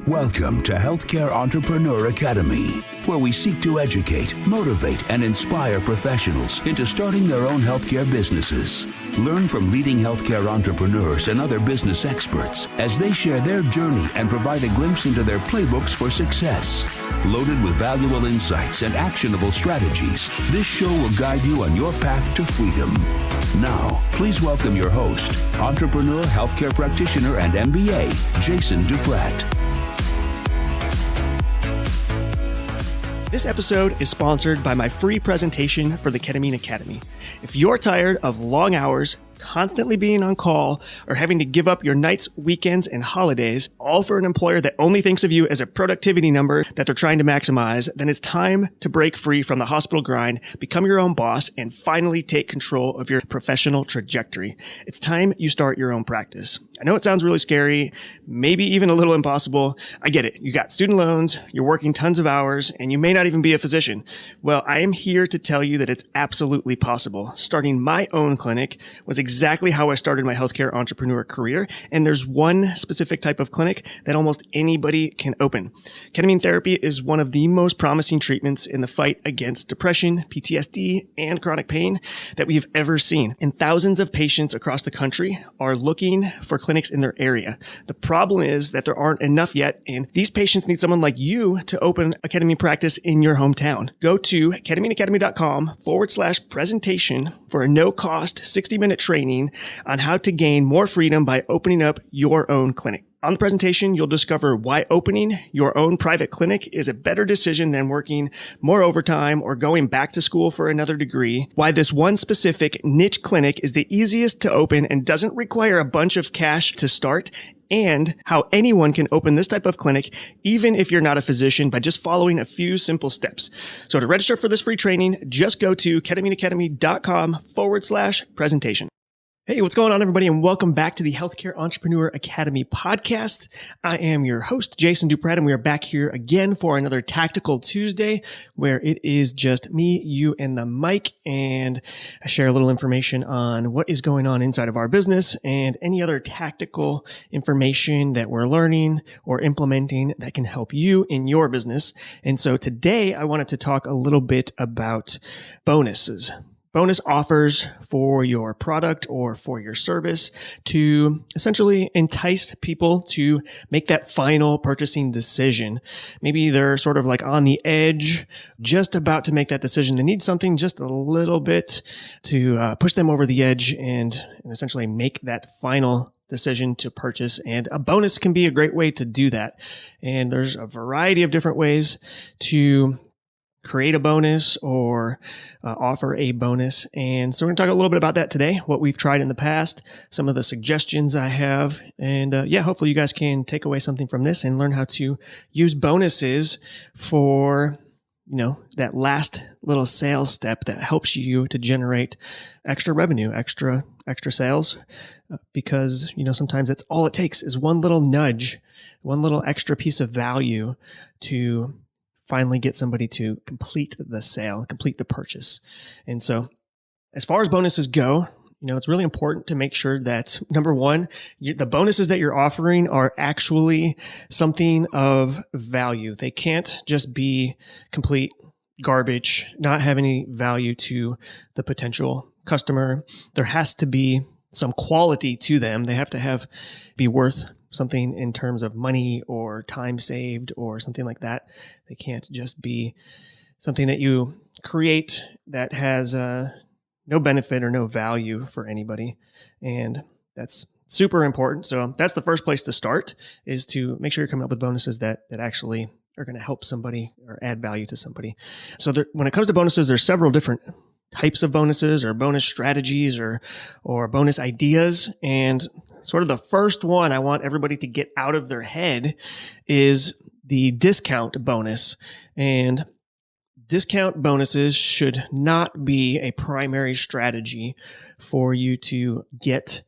Welcome to Healthcare Entrepreneur Academy, where we seek to educate, motivate, and inspire professionals into starting their own healthcare businesses. Learn from leading healthcare entrepreneurs and other business experts as they share their journey and provide a glimpse into their playbooks for success. Loaded with valuable insights and actionable strategies, this show will guide you on your path to freedom. Now, please welcome your host, entrepreneur, healthcare practitioner, and MBA, Jason Duprat. This episode is sponsored by my free presentation for the Ketamine Academy. If you're tired of long hours, constantly being on call, or having to give up your nights, weekends, and holidays, all for an employer that only thinks of you as a productivity number that they're trying to maximize, then it's time to break free from the hospital grind, become your own boss, and finally take control of your professional trajectory. It's time you start your own practice. I know it sounds really scary, maybe even a little impossible. I get it. You got student loans, you're working tons of hours, and you may not even be a physician. Well, I am here to tell you that it's absolutely possible. Starting my own clinic was exactly how I started my healthcare entrepreneur career. And there's one specific type of clinic that almost anybody can open. Ketamine therapy is one of the most promising treatments in the fight against depression, PTSD, and chronic pain that we've ever seen. And thousands of patients across the country are looking for clinics in their area. The problem is that there aren't enough yet. And these patients need someone like you to open a ketamine practice in your hometown. Go to ketamineacademy.com/presentation for a no-cost 60-minute training on how to gain more freedom by opening up your own clinic. On the presentation, you'll discover why opening your own private clinic is a better decision than working more overtime or going back to school for another degree, why this one specific niche clinic is the easiest to open and doesn't require a bunch of cash to start, and how anyone can open this type of clinic, even if you're not a physician, by just following a few simple steps. So to register for this free training, just go to ketamineacademy.com/presentation. Hey, what's going on, everybody, and welcome back to the Healthcare Entrepreneur Academy podcast. I am your host, Jason Duprat, and we are back here again for another Tactical Tuesday, where it is just me, you, and the mic, and I share a little information on what is going on inside of our business and any other tactical information that we're learning or implementing that can help you in your business. And so today, I wanted to talk a little bit about bonuses. Bonus offers for your product or for your service to essentially entice people to make that final purchasing decision. Maybe they're sort of like on the edge, just about to make that decision. They need something just a little bit to push them over the edge and essentially make that final decision to purchase. And a bonus can be a great way to do that. And there's a variety of different ways to create a bonus or offer a bonus. And so we're going to talk a little bit about that today, what we've tried in the past, some of the suggestions I have. And hopefully you guys can take away something from this and learn how to use bonuses for, that last little sales step that helps you to generate extra revenue, extra sales. Because, sometimes that's all it takes is one little nudge, one little extra piece of value to finally get somebody to complete the sale, complete the purchase. And so as far as bonuses go, it's really important to make sure that, number one, the bonuses that you're offering are actually something of value. They can't just be complete garbage, not have any value to the potential customer. There has to be some quality to them. They have to be worth something in terms of money or time saved or something like that. They can't just be something that you create that has no benefit or no value for anybody. And that's super important. So that's the first place to start, is to make sure you're coming up with bonuses that actually are going to help somebody or add value to somebody. So when it comes to bonuses, there's several different types of bonuses or bonus strategies or bonus ideas. And sort of the first one I want everybody to get out of their head is the discount bonus. And discount bonuses should not be a primary strategy for you to get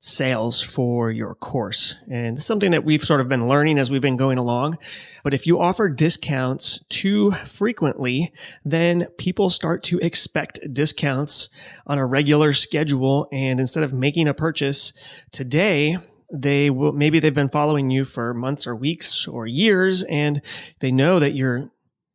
sales for your course. And it's something that we've sort of been learning as we've been going along. But if you offer discounts too frequently, then people start to expect discounts on a regular schedule. And instead of making a purchase today, maybe they've been following you for months or weeks or years, and they know that you're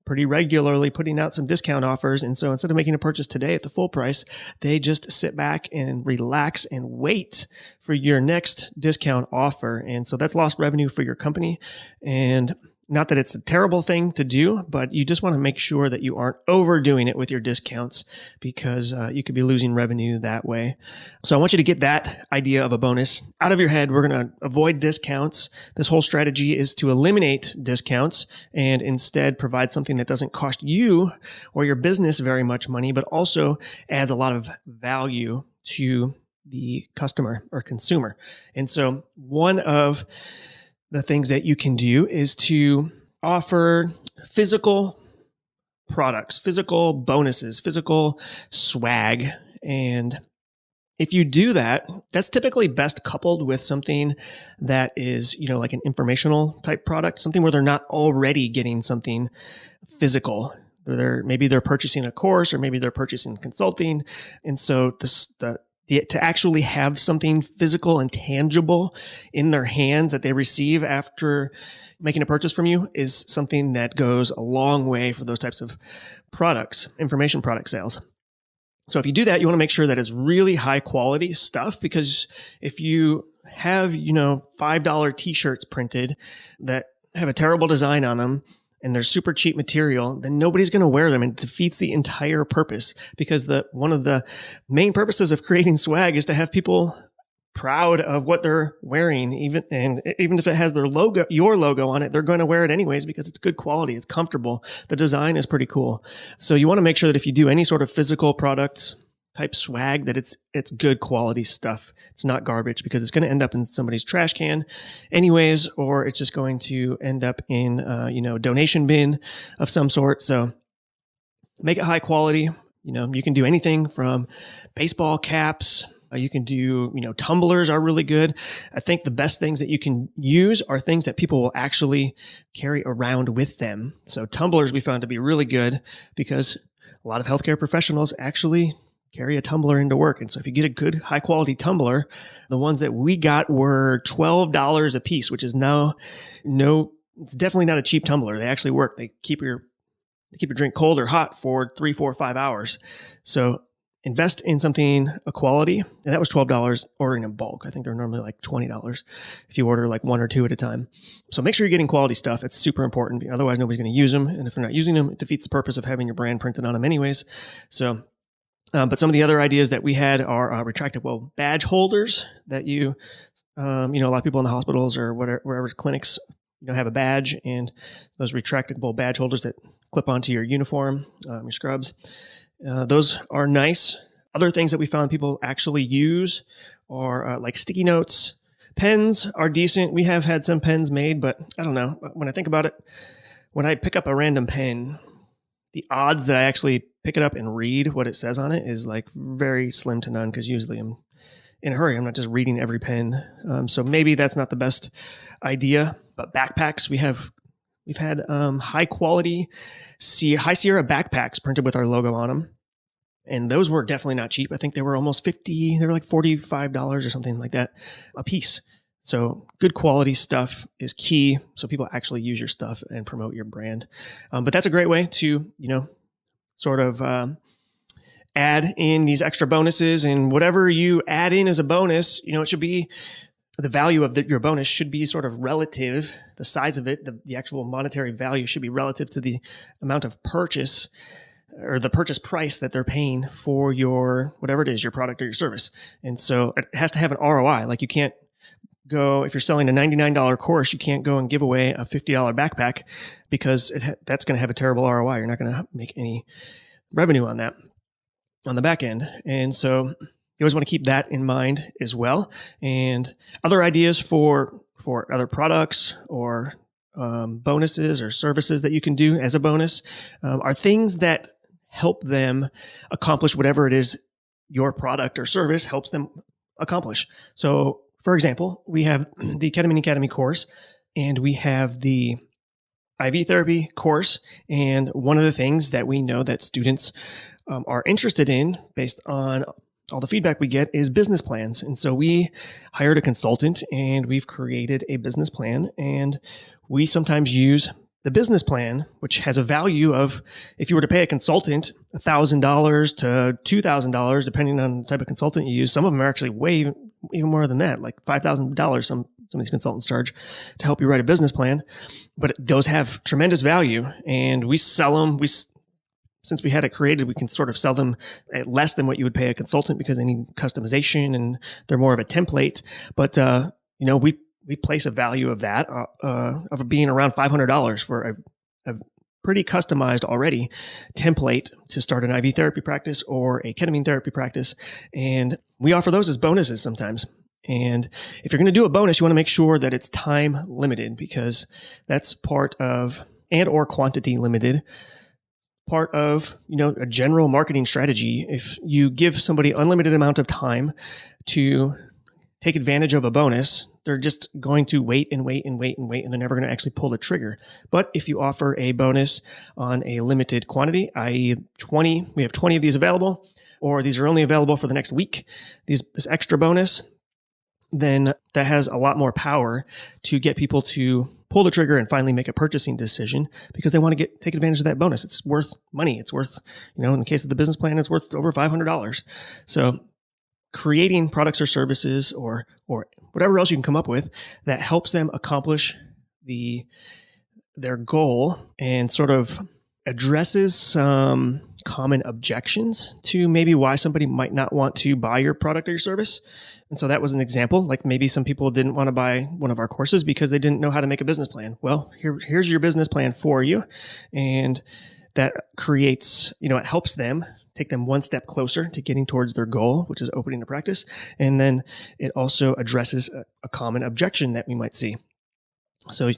pretty regularly putting out some discount offers. And so instead of making a purchase today at the full price, they just sit back and relax and wait for your next discount offer. And so that's lost revenue for your company. And not that it's a terrible thing to do, but you just want to make sure that you aren't overdoing it with your discounts, because you could be losing revenue that way. So I want you to get that idea of a bonus out of your head. We're going to avoid discounts. This whole strategy is to eliminate discounts and instead provide something that doesn't cost you or your business very much money, but also adds a lot of value to the customer or consumer. And so one of the things that you can do is to offer physical products, physical bonuses, physical swag. And if you do that, that's typically best coupled with something that is, like an informational type product, something where they're not already getting something physical. Maybe they're purchasing a course, or maybe they're purchasing consulting. And so to actually have something physical and tangible in their hands that they receive after making a purchase from you is something that goes a long way for those types of products, information product sales. So if you do that, you want to make sure that it's really high quality stuff, because if you have, $5 t-shirts printed that have a terrible design on them, and they're super cheap material, then nobody's going to wear them, and it defeats the entire purpose, because one of the main purposes of creating swag is to have people proud of what they're wearing. Even if it has your logo on it, they're going to wear it anyways because it's good quality, it's comfortable, the design is pretty cool. So you want to make sure that if you do any sort of physical products type swag, that it's good quality stuff. It's not garbage, because it's going to end up in somebody's trash can anyways, or it's just going to end up in a donation bin of some sort. So make it high quality. You can do anything from baseball caps. You can do, tumblers are really good. I think the best things that you can use are things that people will actually carry around with them. So tumblers we found to be really good, because a lot of healthcare professionals actually carry a tumbler into work. And so if you get a good high quality tumbler, the ones that we got were $12 a piece, which is it's definitely not a cheap tumbler. They actually work. They keep your drink cold or hot for 3, 4, 5 hours. So invest in something a quality. And that was $12 ordering in bulk. I think they're normally like $20 if you order like 1 or 2 at a time. So make sure you're getting quality stuff. It's super important. Otherwise, nobody's going to use them. And if they're not using them, it defeats the purpose of having your brand printed on them anyways. So but some of the other ideas that we had are retractable badge holders that a lot of people in the hospitals or wherever clinics, have a badge, and those retractable badge holders that clip onto your uniform, your scrubs. Those are nice. Other things that we found people actually use are like sticky notes. Pens are decent. We have had some pens made, but I don't know. When I think about it, when I pick up a random pen, the odds that I actually pick it up and read what it says on it is like very slim to none, because usually I'm in a hurry. I'm not just reading every pen. So maybe that's not the best idea. But backpacks, we've had high quality High Sierra backpacks printed with our logo on them. And those were definitely not cheap. I think they were almost $50. They were like $45 or something like that a piece. So good quality stuff is key, so people actually use your stuff and promote your brand. But that's a great way to, sort of add in these extra bonuses. And whatever you add in as a bonus, it should be the value of your bonus should be sort of relative. The size of it, the actual monetary value should be relative to the amount of purchase or the purchase price that they're paying for your, whatever it is, your product or your service. And so it has to have an ROI. Like you can't go, if you're selling a $99 course, you can't go and give away a $50 backpack, because that's going to have a terrible ROI. You're not going to make any revenue on that on the back end. And so you always want to keep that in mind as well. And other ideas for other products or bonuses or services that you can do as a bonus are things that help them accomplish whatever it is your product or service helps them accomplish. So for example, we have the Ketamine Academy course, and we have the IV therapy course. And one of the things that we know that students are interested in, based on all the feedback we get is business plans. And so we hired a consultant and we've created a business plan. And we sometimes use the business plan, which has a value of, if you were to pay a consultant $1,000 to $2,000, depending on the type of consultant you use, some of them are actually way even more than that, like $5,000. Some of these consultants charge to help you write a business plan, but those have tremendous value, and we sell them. Since we had it created, we can sort of sell them at less than what you would pay a consultant because they need customization and they're more of a template. But we place a value of that of being around $500 for a pretty customized already template to start an IV therapy practice or a ketamine therapy practice. And we offer those as bonuses sometimes. And if you're going to do a bonus, you want to make sure that it's time limited, because that's part of, and or quantity limited, part of, a general marketing strategy. If you give somebody unlimited amount of time to take advantage of a bonus, they're just going to wait and wait and wait and wait, and they're never going to actually pull the trigger. But if you offer a bonus on a limited quantity, i.e. 20, we have 20 of these available, or these are only available for the next week, this extra bonus, then that has a lot more power to get people to pull the trigger and finally make a purchasing decision, because they want to take advantage of that bonus. It's worth money. It's worth, in the case of the business plan, it's worth over $500. So creating products or services or whatever else you can come up with that helps them accomplish their goal and sort of addresses some common objections to maybe why somebody might not want to buy your product or your service. And so that was an example. Like maybe some people didn't want to buy one of our courses because they didn't know how to make a business plan. Well, here's your business plan for you. And that creates, it helps them take them one step closer to getting towards their goal, which is opening a practice. And then it also addresses a common objection that we might see. So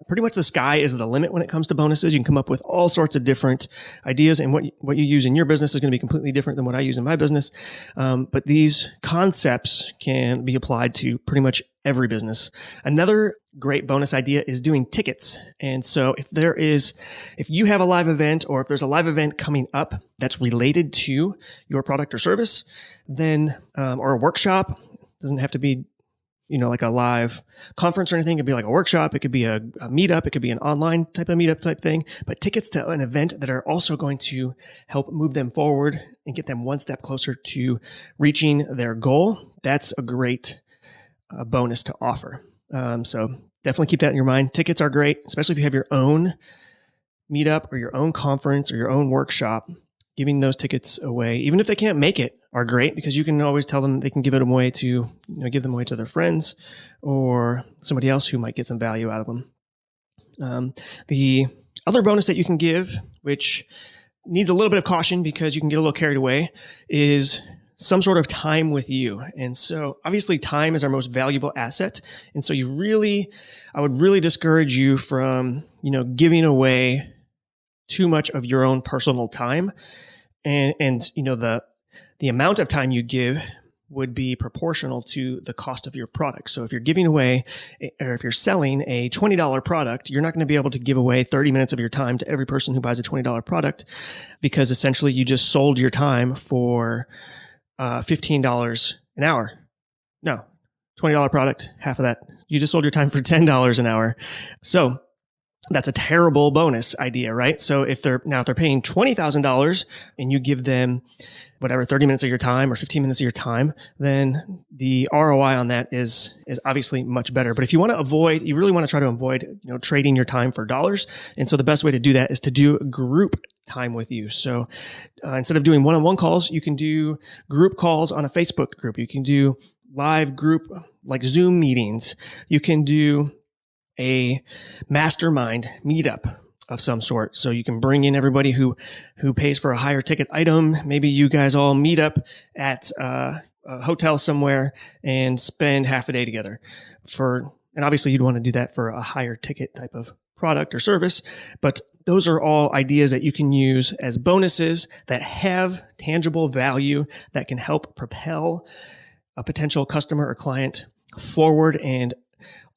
pretty much the sky is the limit when it comes to bonuses. You can come up with all sorts of different ideas, and what you use in your business is going to be completely different than what I use in my business. But these concepts can be applied to pretty much every business. Another great bonus idea is doing tickets. And so if you have a live event, or if there's a live event coming up that's related to your product or service, then or a workshop, doesn't have to be like a live conference or anything. It could be like a workshop. It could be a meetup. It could be an online type of meetup type thing. But tickets to an event that are also going to help move them forward and get them one step closer to reaching their goal. That's a great bonus to offer. So definitely keep that in your mind. Tickets are great, especially if you have your own meetup or your own conference or your own workshop. Giving those tickets away, even if they can't make it, are great, because you can always tell them they can give them away to their friends or somebody else who might get some value out of them. The other bonus that you can give, which needs a little bit of caution because you can get a little carried away, is some sort of time with you. And so obviously time is our most valuable asset. And so I would really discourage you from, giving away too much of your own personal time. And the amount of time you give would be proportional to the cost of your product. So if you're giving away, or if you're selling a $20 product, you're not going to be able to give away 30 minutes of your time to every person who buys a $20 product, because essentially you just sold your time for $15 an hour. No, $20 product, half of that. You just sold your time for $10 an hour. So that's a terrible bonus idea, right? So if they're paying $20,000 and you give them 30 minutes of your time or 15 minutes of your time, then the ROI on that is obviously much better. But if you really want to try to avoid, trading your time for dollars. And so the best way to do that is to do group time with you. So instead of doing one-on-one calls, you can do group calls on a Facebook group. You can do live group like Zoom meetings. You can do a mastermind meetup of some sort. So you can bring in everybody who pays for a higher ticket item. Maybe you guys all meet up at a hotel somewhere and spend half a day together and obviously you'd want to do that for a higher ticket type of product or service. But those are all ideas that you can use as bonuses that have tangible value that can help propel a potential customer or client forward and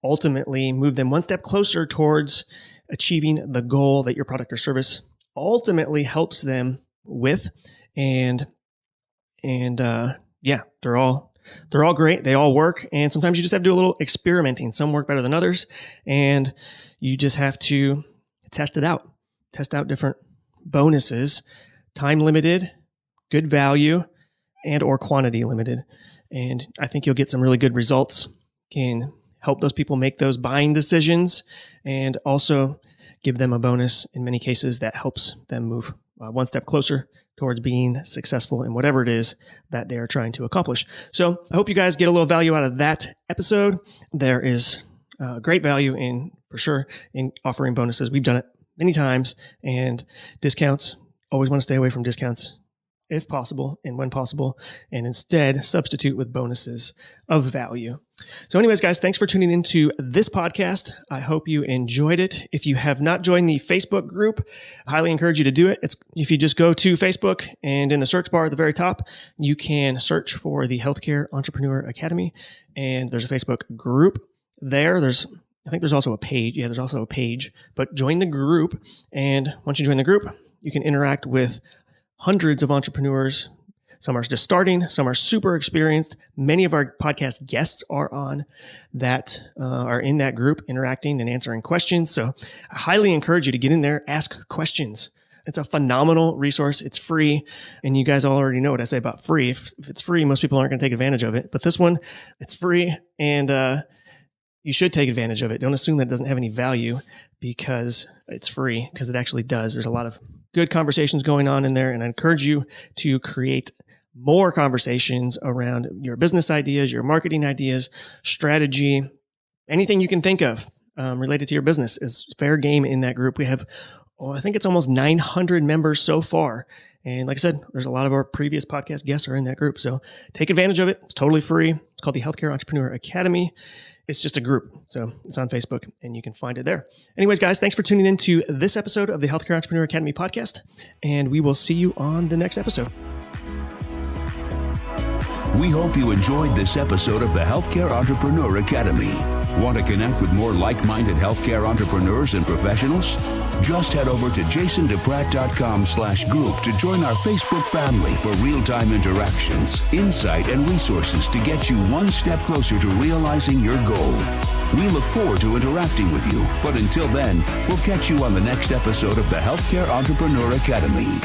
ultimately move them one step closer towards achieving the goal that your product or service ultimately helps them with. And yeah, they're all great. They all work. And sometimes you just have to do a little experimenting. Some work better than others. And you just have to test it out. Test out different bonuses, time limited, good value, and or quantity limited. And I think you'll get some really good results. Can help those people make those buying decisions and also give them a bonus in many cases that helps them move one step closer towards being successful in whatever it is that they are trying to accomplish. So I hope you guys get a little value out of that episode. There is great value for sure in offering bonuses. We've done it many times, and discounts. Always want to stay away from discounts if possible and when possible, and instead substitute with bonuses of value. So anyways, guys, thanks for tuning into this podcast. I hope you enjoyed it. If you have not joined the Facebook group, I highly encourage you to do it. If you just go to Facebook and in the search bar at the very top, you can search for the Healthcare Entrepreneur Academy, and there's a Facebook group there. I think there's also a page. Yeah, there's also a page, but join the group. And once you join the group, you can interact with hundreds of entrepreneurs. Some are just starting, some are super experienced. Many of our podcast guests are in that group, interacting and answering questions. So I highly encourage you to get in there, ask questions. It's a phenomenal resource. It's free. And you guys already know what I say about free. If it's free, most people aren't going to take advantage of it. But this one, it's free, and you should take advantage of it. Don't assume that it doesn't have any value because it's free, because it actually does. There's a lot of good conversations going on in there, and I encourage you to create more conversations around your business ideas, your marketing ideas, strategy, anything you can think of related to your business is fair game in that group. We have, I think it's almost 900 members so far. And like I said, there's a lot of our previous podcast guests are in that group. So take advantage of it. It's totally free. It's called the Healthcare Entrepreneur Academy. It's just a group. So it's on Facebook and you can find it there. Anyways, guys, thanks for tuning in to this episode of the Healthcare Entrepreneur Academy podcast. And we will see you on the next episode. We hope you enjoyed this episode of the Healthcare Entrepreneur Academy. Want to connect with more like-minded healthcare entrepreneurs and professionals? Just head over to jasonduprat.com/group to join our Facebook family for real-time interactions, insight, and resources to get you one step closer to realizing your goal. We look forward to interacting with you, but until then, we'll catch you on the next episode of the Healthcare Entrepreneur Academy.